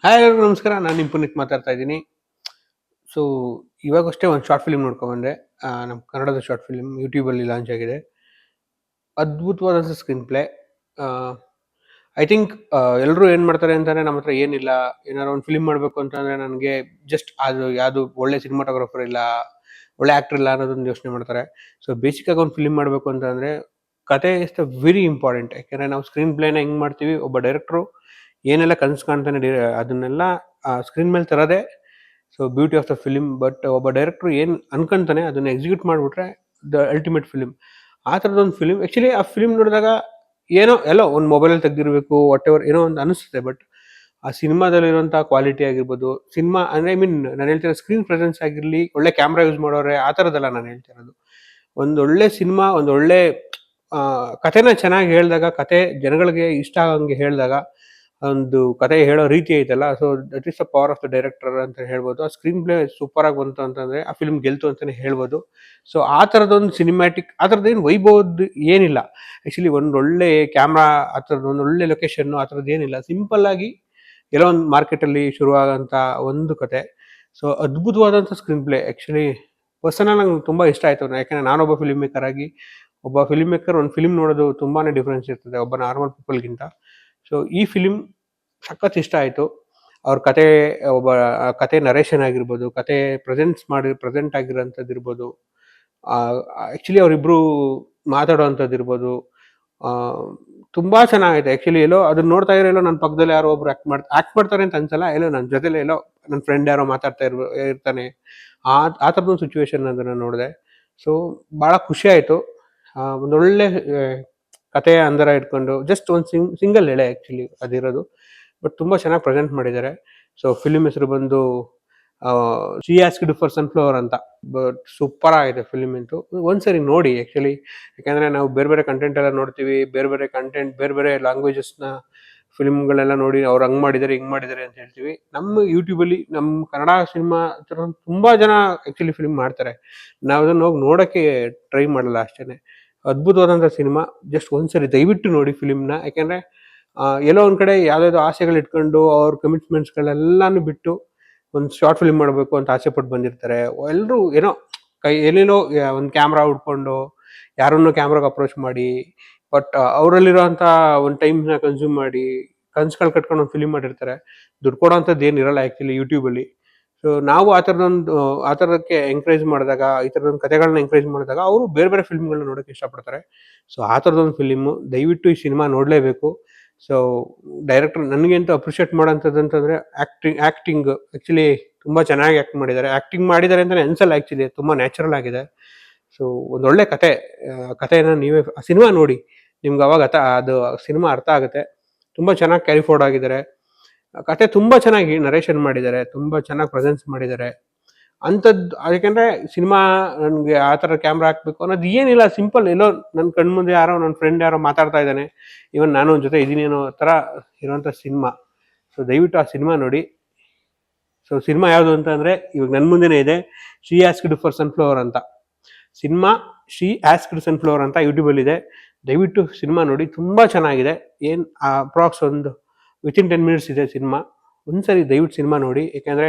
Hi ಎಲ್ಲರಿಗೂ ನಮಸ್ಕಾರ. ನಾನು ನಿಮ್ಮ ಪುನೀತ್ ಮಾತಾಡ್ತಾ ಇದ್ದೀನಿ. ಸೊ ಇವಾಗಷ್ಟೇ ಒಂದು ಶಾರ್ಟ್ ಫಿಲ್ಮ್ ನೋಡ್ಕೊಂಡ್ಬಂದೆ. ನಮ್ಮ ಕನ್ನಡದ ಶಾರ್ಟ್ ಫಿಲ್ಮ್ ಯೂಟ್ಯೂಬಲ್ಲಿ ಲಾಂಚ್ ಆಗಿದೆ. ಅದ್ಭುತವಾದಂಥ ಸ್ಕ್ರೀನ್ ಪ್ಲೇ. ಐ ಥಿಂಕ್ ಎಲ್ಲರೂ ಏನು ಮಾಡ್ತಾರೆ ಅಂತಂದರೆ, ನಮ್ಮ ಹತ್ರ ಏನಿಲ್ಲ, ಏನಾದ್ರು ಒಂದು ಫಿಲ್ಮ್ ಮಾಡಬೇಕು ಅಂತಂದರೆ ನನಗೆ ಜಸ್ಟ್ ಅದು ಯಾವುದು ಒಳ್ಳೆ ಸಿನಿಮಾಟೋಗ್ರಾಫರ್ ಇಲ್ಲ, ಒಳ್ಳೆ ಆ್ಯಕ್ಟರ್ ಇಲ್ಲ ಅನ್ನೋದೊಂದು ಯೋಚನೆ ಮಾಡ್ತಾರೆ. ಸೊ ಬೇಸಿಕ್ಕಾಗಿ ಒಂದು ಫಿಲ್ಮ್ ಮಾಡಬೇಕು ಅಂತಂದರೆ ಕತೆ ಇಸ್ ದ ವೆರಿ ಇಂಪಾರ್ಟೆಂಟ್. ಯಾಕೆಂದರೆ ನಾವು ಸ್ಕ್ರೀನ್ ಪ್ಲೇನ ಹೆಂಗೆ ಮಾಡ್ತೀವಿ, ಒಬ್ಬ ಡೈರೆಕ್ಟ್ರು ಏನೆಲ್ಲ ಕನಸು ಕಾಣ್ತಾನೆ ಅದನ್ನೆಲ್ಲ ಸ್ಕ್ರೀನ್ ಮೇಲೆ ತರೋದೇ so beauty of the film. But ಒಬ್ಬ ಡೈರೆಕ್ಟ್ರು ಏನು ಅನ್ಕೊಂತಾನೆ ಅದನ್ನ ಎಕ್ಸಿಕ್ಯೂಟ್ ಮಾಡಿಬಿಟ್ರೆ ದ ಅಲ್ಟಿಮೇಟ್ ಫಿಲ್ಮ್. ಆ ಥರದೊಂದು ಫಿಲ್ಮ್ ಆ್ಯಕ್ಚುಲಿ ಆ ಫಿಲ್ಮ್ ನೋಡಿದಾಗ ಏನೋ ಎಲ್ಲೋ ಒಂದು ಮೊಬೈಲಲ್ಲಿ ತೆಗ್ದಿರಬೇಕು ವಾಟ್ ಎವರ್ ಏನೋ ಒಂದು ಅನಿಸುತ್ತೆ. ಬಟ್ ಆ ಸಿನಿಮಾದಲ್ಲಿರುವಂಥ ಕ್ವಾಲಿಟಿ ಆಗಿರ್ಬೋದು, ಸಿನಿಮಾ ಅಂದರೆ ಐ ಮೀನ್ ನಾನು ಹೇಳ್ತಿರೋ ಸ್ಕ್ರೀನ್ ಪ್ರೆಸೆನ್ಸ್ ಆಗಿರಲಿ, ಒಳ್ಳೆ ಕ್ಯಾಮ್ರಾ ಯೂಸ್ ಮಾಡೋರೆ ಆ ಥರದ್ದೆಲ್ಲ ನಾನು ಹೇಳ್ತಿರೋದು. ಒಂದೊಳ್ಳೆ ಸಿನಿಮಾ, ಒಂದೊಳ್ಳೆ ಕಥೆನ ಚೆನ್ನಾಗಿ ಹೇಳಿದಾಗ, ಕತೆ ಜನಗಳಿಗೆ ಇಷ್ಟ ಆಗಂಗೆ ಹೇಳಿದಾಗ, ಒಂದು ಕತೆ ಹೇಳೋ ರೀತಿ ಐತಲ್ಲ, so that is the power of the director ಅಂತ ಹೇಳ್ಬೋದು. ಆ ಸ್ಕ್ರೀನ್ ಪ್ಲೇ ಸೂಪರಾಗಿ ಬಂತು ಅಂತಂದರೆ ಆ ಫಿಲ್ಮ್ ಗೆಲ್ತು ಅಂತಲೇ ಹೇಳ್ಬೋದು. ಸೊ ಆ ಥರದೊಂದು ಸಿನಿಮ್ಯಾಟಿಕ್ ಆ ಥರದ್ದೇನು ವೈಭವದ್ದು ಏನಿಲ್ಲ. ಆ್ಯಕ್ಚುಲಿ ಒಂದೊಳ್ಳೆ ಕ್ಯಾಮ್ರಾ, ಆ ಥರದ್ದು ಒಂದೊಳ್ಳೆ ಲೊಕೇಶನ್ನು, ಆ ಥರದ್ದು ಏನಿಲ್ಲ. ಸಿಂಪಲ್ಲಾಗಿ ಎಲ್ಲೋ ಒಂದು ಮಾರ್ಕೆಟಲ್ಲಿ ಶುರುವಾಗೋಂಥ ಒಂದು ಕತೆ. ಸೊ ಅದ್ಭುತವಾದಂಥ ಸ್ಕ್ರೀನ್ ಪ್ಲೇ. ಆ್ಯಕ್ಚುಲಿ ಪರ್ಸನಲ್ ನಂಗೆ ತುಂಬ ಇಷ್ಟ ಆಯಿತು. ಯಾಕೆಂದರೆ ನಾನೊಬ್ಬ ಫಿಲ್ಮ್ ಮೇಕರ್ ಆಗಿ, ಒಬ್ಬ ಫಿಲ್ಮ್ ಮೇಕರ್ ಒಂದು ಫಿಲ್ಮ್ ನೋಡೋದು ತುಂಬಾ ಡಿಫ್ರೆನ್ಸ್ ಇರ್ತದೆ ಒಬ್ಬ ನಾರ್ಮಲ್ ಪೀಪಲ್ಗಿಂತ. ಸೊ ಈ ಫಿಲ್ಮ್ ಸಖತ್ ಇಷ್ಟ ಆಯಿತು. ಅವ್ರ ಕತೆ, ಒಬ್ಬ ಕತೆ ನರೇಷನ್ ಆಗಿರ್ಬೋದು, ಕತೆ ಪ್ರೆಸೆಂಟ್ ಆಗಿರೋಂಥದ್ದು ಇರ್ಬೋದು, ಆ್ಯಕ್ಚುಲಿ ಅವರಿಬ್ಬರು ಮಾತಾಡೋವಂಥದ್ದು ತುಂಬ ಚೆನ್ನಾಗಿದೆ. ಆ್ಯಕ್ಚುಲಿ ಎಲ್ಲೋ ಅದನ್ನ ನೋಡ್ತಾ ಇರೋ ಎಲ್ಲೋ ನನ್ನ ಪಕ್ಕದಲ್ಲಿ ಯಾರೋ ಒಬ್ರು ಆ್ಯಕ್ಟ್ ಮಾಡ್ತಾರೆ ಅಂತ ಅನ್ಸಲ್ಲ, ಎಲ್ಲೋ ನನ್ನ ಜೊತೆಲಿ ಎಲ್ಲೋ ನನ್ನ ಫ್ರೆಂಡ್ ಯಾರೋ ಮಾತಾಡ್ತಾ ಇರ್ತಾನೆ. ಆ ಥರದೊಂದು ಸಿಚುವೇಶನ್ ಅದನ್ನು ನೋಡಿದೆ. ಸೊ ಭಾಳ ಖುಷಿ ಆಯಿತು. ಒಂದೊಳ್ಳೆ ಕಥೆಯ ಅಂದರ ಇಟ್ಕೊಂಡು ಜಸ್ಟ್ ಒಂದು ಸಿಂಗಲ್ ಎಳೆ ಆ್ಯಕ್ಚುಲಿ ಅದಿರೋದು. ಬಟ್ ತುಂಬ ಚೆನ್ನಾಗಿ ಪ್ರೆಸೆಂಟ್ ಮಾಡಿದ್ದಾರೆ. ಸೊ ಫಿಲ್ಮ್ ಹೆಸರು ಬಂದು ಶಿ ಆಸ್ಕ್ಡ್ ಫಾರ್ ಸನ್ಫ್ಲವರ್ ಅಂತ. ಬಟ್ ಸೂಪರ್ ಆಗಿದೆ ಫಿಲ್ಮ್ ಅಂತೂ. ಒಂದ್ಸರಿ ನೋಡಿ ಆ್ಯಕ್ಚುಲಿ. ಯಾಕಂದರೆ ನಾವು ಬೇರೆ ಬೇರೆ ಕಂಟೆಂಟ್ ಎಲ್ಲ ನೋಡ್ತೀವಿ, ಬೇರೆ ಬೇರೆ ಕಂಟೆಂಟ್, ಬೇರೆ ಬೇರೆ ಲ್ಯಾಂಗ್ವೇಜಸ್ನ ಫಿಲ್ಮ್ಗಳೆಲ್ಲ ನೋಡಿ ಅವ್ರು ಹಂಗೆ ಮಾಡಿದ್ದಾರೆ ಹಿಂಗೆ ಮಾಡಿದ್ದಾರೆ ಅಂತ ಹೇಳ್ತೀವಿ. ನಮ್ಮ ಯೂಟ್ಯೂಬಲ್ಲಿ ನಮ್ಮ ಕನ್ನಡ ಸಿನಿಮಾ ತುಂಬ ಜನ ಆ್ಯಕ್ಚುಲಿ ಫಿಲ್ಮ್ ಮಾಡ್ತಾರೆ. ನಾವು ಅದನ್ನು ಹೋಗಿ ನೋಡೋಕ್ಕೆ ಟ್ರೈ ಮಾಡಲ್ಲ ಅಷ್ಟೇ. ಅದ್ಭುತವಾದಂಥ ಸಿನಿಮಾ. ಜಸ್ಟ್ ಒಂದ್ಸರಿ ದಯವಿಟ್ಟು ನೋಡಿ ಫಿಲ್ಮ್ನ. ಯಾಕೆಂದರೆ ಎಲ್ಲೋ ಒಂದು ಕಡೆ ಯಾವುದಾದ್ರು ಆಸೆಗಳು ಇಟ್ಕೊಂಡು ಅವ್ರ ಕಮಿಟ್ಮೆಂಟ್ಸ್ಗಳೆಲ್ಲನೂ ಬಿಟ್ಟು ಒಂದು ಶಾರ್ಟ್ ಫಿಲ್ಮ್ ಮಾಡಬೇಕು ಅಂತ ಆಸೆ ಪಟ್ಟು ಬಂದಿರ್ತಾರೆ. ಎಲ್ಲರೂ ಏನೋ ಏನೇನೋ ಒಂದು ಕ್ಯಾಮ್ರಾ ಹುಡ್ಕೊಂಡು ಯಾರನ್ನೋ ಕ್ಯಾಮ್ರಾಗೆ ಅಪ್ರೋಚ್ ಮಾಡಿ, ಬಟ್ ಅವರಲ್ಲಿರೋಂಥ ಒಂದು ಟೈಮ್ನ ಕನ್ಸ್ಯೂಮ್ ಮಾಡಿ ಕನ್ಸುಗಳು ಕಟ್ಕೊಂಡು ಒಂದು ಫಿಲ್ಮ್ ಮಾಡಿರ್ತಾರೆ. ದುಡ್ಡು ಕೊಡೋಂಥದ್ದು ಏನಿರಲ್ಲ ಆ್ಯಕ್ಚುಲಿ ಯೂಟ್ಯೂಬಲ್ಲಿ. ಸೊ ನಾವು ಆ ಥರದಕ್ಕೆ ಎಂಕರೇಜ್ ಮಾಡಿದಾಗ, ಈ ಥರದೊಂದು ಕಥೆಗಳನ್ನ ಎಂಕರೇಜ್ ಮಾಡಿದಾಗ ಅವರು ಬೇರೆ ಬೇರೆ ಫಿಲ್ಮ್ಗಳನ್ನ ನೋಡೋಕ್ಕೆ ಇಷ್ಟಪಡ್ತಾರೆ. ಸೊ ಆ ಥರದೊಂದು ಫಿಲ್ಮು ದಯವಿಟ್ಟು ಈ ಸಿನಿಮಾ ನೋಡಲೇಬೇಕು. ಸೊ ಡೈರೆಕ್ಟರ್ ನನಗಂತೂ ಅಪ್ರಿಷಿಯೇಟ್ ಮಾಡೋಂಥದ್ದು ಅಂತಂದರೆ ಆ್ಯಕ್ಟಿಂಗ್ ಆ್ಯಕ್ಚುಲಿ ತುಂಬ ಚೆನ್ನಾಗಿ ಆ್ಯಕ್ಟ್ ಮಾಡಿದ್ದಾರೆ. ಆ್ಯಕ್ಟಿಂಗ್ ಮಾಡಿದ್ದಾರೆ ಅಂತಲೇ ಅನ್ಸಲ್ಲ, ಆ್ಯಕ್ಚುಲಿ ತುಂಬ ನ್ಯಾಚುರಲ್ ಆಗಿದೆ. ಸೊ ಒಂದೊಳ್ಳೆ ಕಥೆನ ನೀವೇ ಆ ಸಿನಿಮಾ ನೋಡಿ, ನಿಮ್ಗೆ ಅವಾಗ ಅದು ಸಿನಿಮಾ ಅರ್ಥ ಆಗುತ್ತೆ. ತುಂಬ ಚೆನ್ನಾಗಿ ಕ್ಯಾರಿ ಫಾರ್ವರ್ಡ್ ಆಗಿದ್ದಾರೆ. ಕತೆ ತುಂಬ ಚೆನ್ನಾಗಿ ನರೇಷನ್ ಮಾಡಿದ್ದಾರೆ, ತುಂಬ ಚೆನ್ನಾಗಿ ಪ್ರೆಸೆನ್ಸ್ ಮಾಡಿದ್ದಾರೆ. ಅಂಥದ್ದು ಯಾಕೆಂದರೆ ಸಿನಿಮಾ ನನಗೆ ಆ ಥರ ಕ್ಯಾಮ್ರಾ ಹಾಕಬೇಕು ಅನ್ನೋದು ಏನಿಲ್ಲ. ಸಿಂಪಲ್ ಎಲ್ಲೋ ನನ್ನ ಕಣ್ಮುಂದೆ ಯಾರೋ ನನ್ನ ಫ್ರೆಂಡ್ ಯಾರೋ ಮಾತಾಡ್ತಾ ಇದ್ದಾನೆ, ಇವನ್ ನಾನು ಒಂದು ಜೊತೆ ಇದ್ದೀನಿ ಅನ್ನೋ ಥರ ಇರೋಂಥ ಸಿನಿಮಾ. ಸೊ ದಯವಿಟ್ಟು ಆ ಸಿನಿಮಾ ನೋಡಿ. ಸೊ ಸಿನಿಮಾ ಯಾವುದು ಅಂತ ಅಂದರೆ ಇವಾಗ ನನ್ನ ಮುಂದೆನೇ ಇದೆ, ಶಿ ಆಸ್ಕ್ಡ್ ಫಾರ್ ಸನ್ಫ್ಲವರ್ ಅಂತ. ಸಿನಿಮಾ ಶಿ ಆಸ್ಕ್ಡ್ ಸನ್ಫ್ಲವರ್ ಅಂತ ಯೂಟ್ಯೂಬಲ್ಲಿದೆ. ದಯವಿಟ್ಟು ಸಿನಿಮಾ ನೋಡಿ, ತುಂಬ ಚೆನ್ನಾಗಿದೆ. ಏನು ಅಪ್ರಾಕ್ಸ್ ಒಂದು ವಿತಿನ್ 10 ಮಿನಿಟ್ಸ್ ಇದೆ ಸಿನಿಮಾ. ಒಂದ್ಸರಿ ದಯವಿಟ್ಟು ಸಿನಿಮಾ ನೋಡಿ. ಯಾಕೆಂದರೆ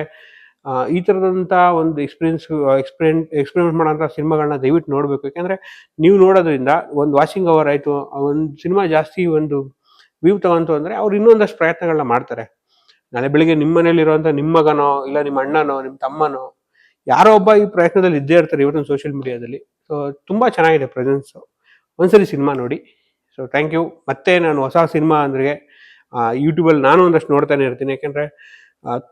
ಈ ಥರದಂಥ ಒಂದು ಎಕ್ಸ್ಪೆರಿಮೆಂಟ್ ಮಾಡೋಂಥ ಸಿನಿಮಾಗಳನ್ನ ದಯವಿಟ್ಟು ನೋಡಬೇಕು. ಯಾಕೆಂದರೆ ನೀವು ನೋಡೋದ್ರಿಂದ ಒಂದು ವಾಚಿಂಗ್ ಅವರ್ ಆಯಿತು, ಒಂದು ಸಿನಿಮಾ ಜಾಸ್ತಿ ಒಂದು ವ್ಯೂ ತಗೊಂತು ಅಂದರೆ ಅವ್ರು ಇನ್ನೊಂದಷ್ಟು ಪ್ರಯತ್ನಗಳನ್ನ ಮಾಡ್ತಾರೆ. ನಾಳೆ ಬೆಳಿಗ್ಗೆ ನಿಮ್ಮ ಮನೇಲಿರುವಂಥ ನಿಮ್ಮ ಮಗನೋ, ಇಲ್ಲ ನಿಮ್ಮ ಅಣ್ಣನೋ, ನಿಮ್ಮ ತಮ್ಮನೋ, ಯಾರೋ ಒಬ್ಬ ಈ ಪ್ರಯತ್ನದಲ್ಲಿ ಇದ್ದೇ ಇರ್ತಾರೆ ಇವತ್ತಿನ ಸೋಷಿಯಲ್ ಮೀಡಿಯಾದಲ್ಲಿ. ಸೊ ತುಂಬ ಚೆನ್ನಾಗಿದೆ ಪ್ರೆಸೆನ್ಸು. ಒಂದ್ಸರಿ ಸಿನಿಮಾ ನೋಡಿ. So thank you. ಮತ್ತೆ ನಾನು ಹೊಸ ಸಿನಿಮಾ ಅಂದರೆ ಯೂಟ್ಯೂಬಲ್ಲಿ ನಾನು ಒಂದಷ್ಟು ನೋಡ್ತಾನೆ ಇರ್ತೀನಿ. ಯಾಕೆಂದರೆ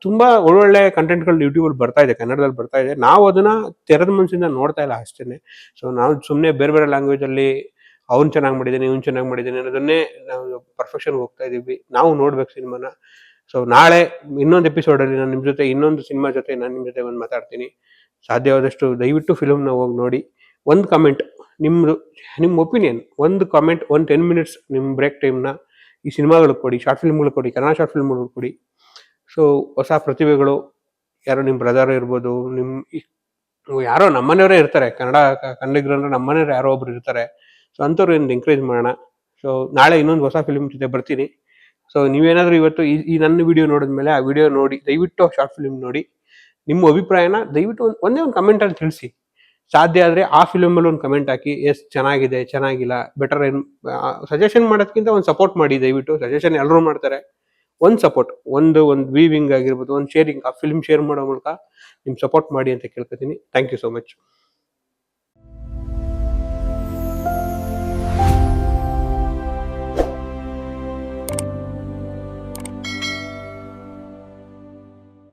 ತುಂಬ ಒಳ್ಳೊಳ್ಳೆ ಕಂಟೆಂಟ್ಗಳು ಯೂಟ್ಯೂಬಲ್ಲಿ ಬರ್ತಾ ಇದೆ, ಕನ್ನಡದಲ್ಲಿ ಬರ್ತಾ ಇದೆ. ನಾವು ಅದನ್ನು ತೆರೆದ ಮನಸ್ಸಿಂದ ನೋಡ್ತಾ ಇಲ್ಲ ಅಷ್ಟೇ. ಸೊ ನಾವು ಸುಮ್ಮನೆ ಬೇರೆ ಬೇರೆ ಲ್ಯಾಂಗ್ವೇಜಲ್ಲಿ ಅವ್ನು ಚೆನ್ನಾಗಿ ಮಾಡಿದ್ದಾನೆ, ಇವ್ನು ಚೆನ್ನಾಗಿ ಮಾಡಿದ್ದಾನೆ ಅನ್ನೋದನ್ನೇ ನಾವು ಪರ್ಫೆಕ್ಷನ್ಗೆ ಹೋಗ್ತಾ ಇದ್ದೀವಿ. ನಾವು ನೋಡ್ಬೇಕು ಸಿನಿಮಾನ. ಸೊ ನಾಳೆ ಇನ್ನೊಂದು ಎಪಿಸೋಡಲ್ಲಿ ನಾನು ನಿಮ್ಮ ಜೊತೆ ಇನ್ನೊಂದು ಸಿನಿಮಾ ಜೊತೆ ನಾನು ನಿಮ್ಮ ಜೊತೆ ಒಂದು ಮಾತಾಡ್ತೀನಿ. ಸಾಧ್ಯವಾದಷ್ಟು ದಯವಿಟ್ಟು ಫಿಲ್ಮ್ನ ಹೋಗಿ ನೋಡಿ. ಒಂದು ಕಮೆಂಟ್, ನಿಮ್ಮ ಒಪಿನಿಯನ್, ಒಂದು ಕಾಮೆಂಟ್, ಒಂದು 10 ಮಿನಿಟ್ಸ್ ನಿಮ್ಮ ಬ್ರೇಕ್ ಟೈಮ್ನ ಈ ಸಿನಿಮಾಗಳಿಗೆ ಕೊಡಿ, ಶಾರ್ಟ್ ಫಿಲ್ಮ್ಗಳು ಕೊಡಿ, ಕನ್ನಡ ಶಾರ್ಟ್ ಫಿಲ್ಮ್ಗಳು ಕೊಡಿ. ಸೊ ಹೊಸ ಪ್ರತಿಭೆಗಳು ಯಾರೋ ನಿಮ್ಮ ಬ್ರದರ್ ಇರ್ಬೋದು, ಯಾರೋ ನಮ್ಮನೆಯವರೇ ಇರ್ತಾರೆ, ಕನ್ನಡಿಗರು ಅಂದರೆ ನಮ್ಮನೆಯವ್ರು ಯಾರೋ ಒಬ್ರು ಇರ್ತಾರೆ. ಸೊ ಅಂಥವ್ರು ಏನು ಎಂಕರೇಜ್ ಮಾಡೋಣ. ಸೊ ನಾಳೆ ಇನ್ನೊಂದು ಹೊಸ ಫಿಲ್ಮ್ ಜೊತೆ ಬರ್ತೀನಿ. ಸೊ ನೀವೇನಾದ್ರೂ ಇವತ್ತು ಈ ನನ್ನ ವಿಡಿಯೋ ನೋಡಿದ್ಮೇಲೆ ಆ ವಿಡಿಯೋ ನೋಡಿ ದಯವಿಟ್ಟು ಶಾರ್ಟ್ ಫಿಲ್ಮ್ ನೋಡಿ ನಿಮ್ಮ ಅಭಿಪ್ರಾಯನ ದಯವಿಟ್ಟು ಒಂದೇ ಒಂದು ಕಮೆಂಟ್ ಅಲ್ಲಿ ತಿಳಿಸಿ. ಸಾಧ್ಯ ಆದ್ರೆ ಆ ಫಿಲ್ಮ್ ಅಲ್ಲಿ ಒಂದು ಕಮೆಂಟ್ ಹಾಕಿ, ಎಸ್ ಚೆನ್ನಾಗಿದೆ, ಚೆನ್ನಾಗಿಲ್ಲ, ಬೆಟರ್ ಏನು ಸಜೆಷನ್ ಮಾಡೋದಕ್ಕಿಂತ ಒಂದು ಸಪೋರ್ಟ್ ಮಾಡಿ. ದಯವಿಟ್ಟು ಸಜೆಷನ್ ಎಲ್ಲರೂ ಮಾಡ್ತಾರೆ, ಒಂದು ಸಪೋರ್ಟ್, ಒಂದು ವೀವಿಂಗ್ ಆಗಿರ್ಬೋದು, ಒಂದು ಶೇರಿಂಗ್, ಆ ಫಿಲ್ಮ್ ಶೇರ್ ಮಾಡೋ ಮೂಲಕ ನಿಮ್ ಸಪೋರ್ಟ್ ಮಾಡಿ ಅಂತ ಕೇಳ್ಕೊತೀನಿ. Thank you so much.